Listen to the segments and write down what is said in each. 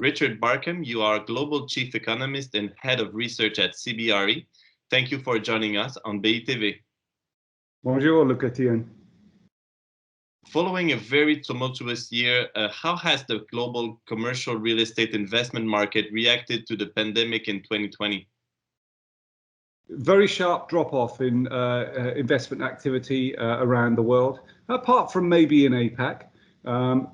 Richard Barkham, you are Global Chief Economist and Head of Research at CBRE. Thank you for joining us on BiTV. Bonjour, Le Chrétien. Following a very tumultuous year, how has the global commercial real estate investment market reacted to the pandemic in 2020? Very sharp drop-off in investment activity around the world, apart from maybe in APAC,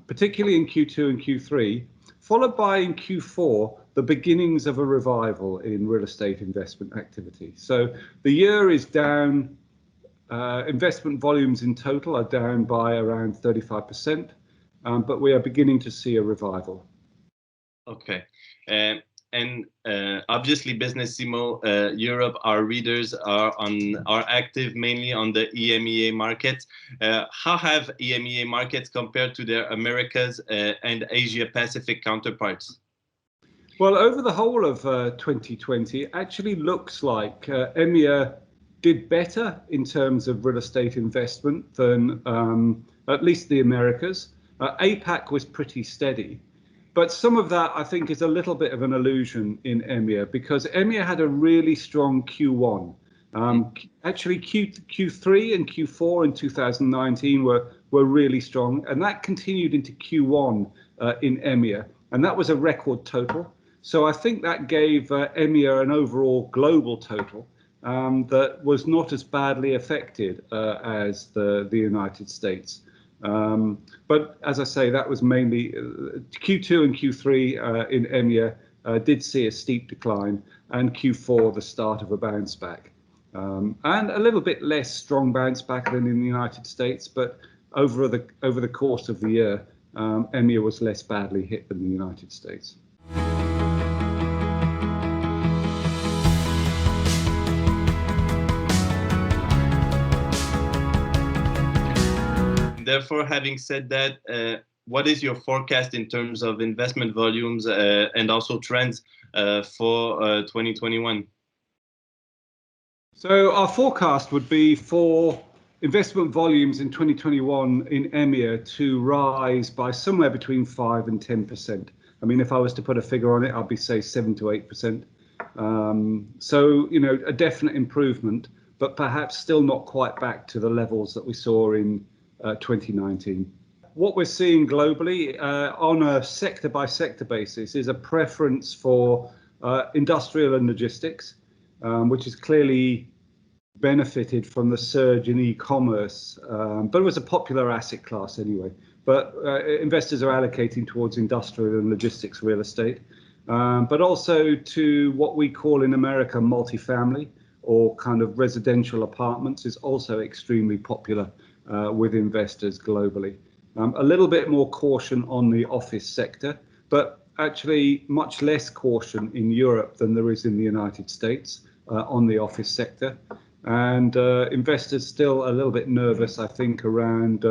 particularly in Q2 and Q3, followed by in Q4, the beginnings of a revival in real estate investment activity. So the year is down, investment volumes in total are down by around 35%, but we are beginning to see a revival. Okay. And obviously, Businessimo Europe, our readers are active mainly on the EMEA markets. How have EMEA markets compared to their Americas and Asia Pacific counterparts? Well, over the whole of 2020, it actually looks like EMEA did better in terms of real estate investment than at least the Americas. APAC was pretty steady. But some of that, I think, is a little bit of an illusion in EMEA, because EMEA had a really strong Q1. Actually, Q3 and Q4 in 2019 were really strong, and that continued into Q1 in EMEA, and that was a record total. So I think that gave EMEA an overall global total that was not as badly affected as the United States. But as I say, that was mainly Q2 and Q3 in EMEA did see a steep decline, and Q4 the start of a bounce back. And a little bit less strong bounce back than in the United States, but over the course of the year, EMEA was less badly hit than the United States. Therefore, having said that, what is your forecast in terms of investment volumes and also trends for 2021? So our forecast would be for investment volumes in 2021 in EMEA to rise by somewhere between 5 and 10%. I mean, if I was to put a figure on it, I'd be say 7 to 8%. So, you know, a definite improvement, but perhaps still not quite back to the levels that we saw in 2019. What we're seeing globally on a sector by sector basis is a preference for industrial and logistics, which has clearly benefited from the surge in e-commerce, but it was a popular asset class anyway. But investors are allocating towards industrial and logistics real estate, but also to what we call in America multifamily, or kind of residential apartments, is also extremely popular with investors globally. A little bit more caution on the office sector, but actually much less caution in Europe than there is in the United States on the office sector. And investors still a little bit nervous, I think, around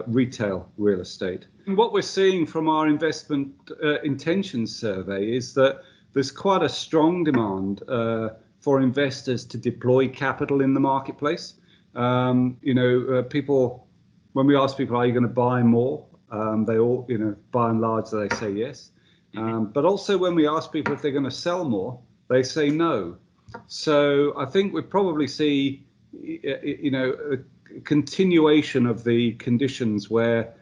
retail real estate. And what we're seeing from our investment intentions survey is that there's quite a strong demand for investors to deploy capital in the marketplace. People, when we ask people, are you going to buy more? They all, by and large, they say yes. But also when we ask people if they're going to sell more, they say no. So I think we probably see, a continuation of the conditions where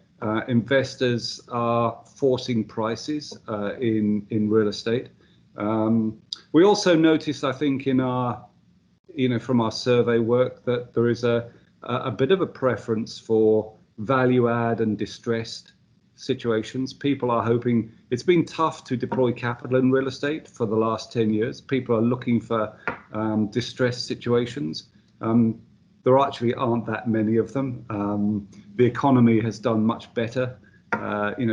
investors are forcing prices in real estate. We also noticed, I think, in our from our survey work, that there is a bit of a preference for value add and distressed situations. People are hoping, it's been tough to deploy capital in real estate for the last 10 years. People are looking for distressed situations. There actually aren't that many of them. The economy has done much better,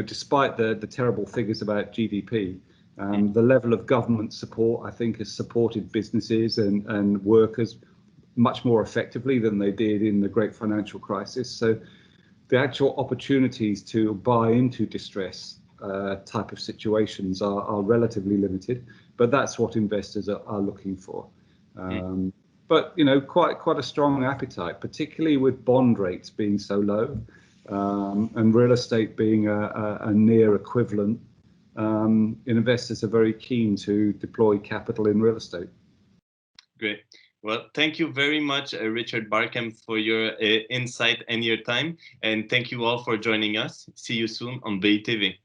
despite the terrible figures about GDP. The level of government support, I think, has supported businesses and workers much more effectively than they did in the great financial crisis. So the actual opportunities to buy into distress type of situations are relatively limited, but that's what investors are looking for. But quite a strong appetite, particularly with bond rates being so low, and real estate being a near equivalent investors are very keen to deploy capital in real estate. Great. Well, thank you very much, Richard Barkham, for your insight and your time. And thank you all for joining us. See you soon on BiTV.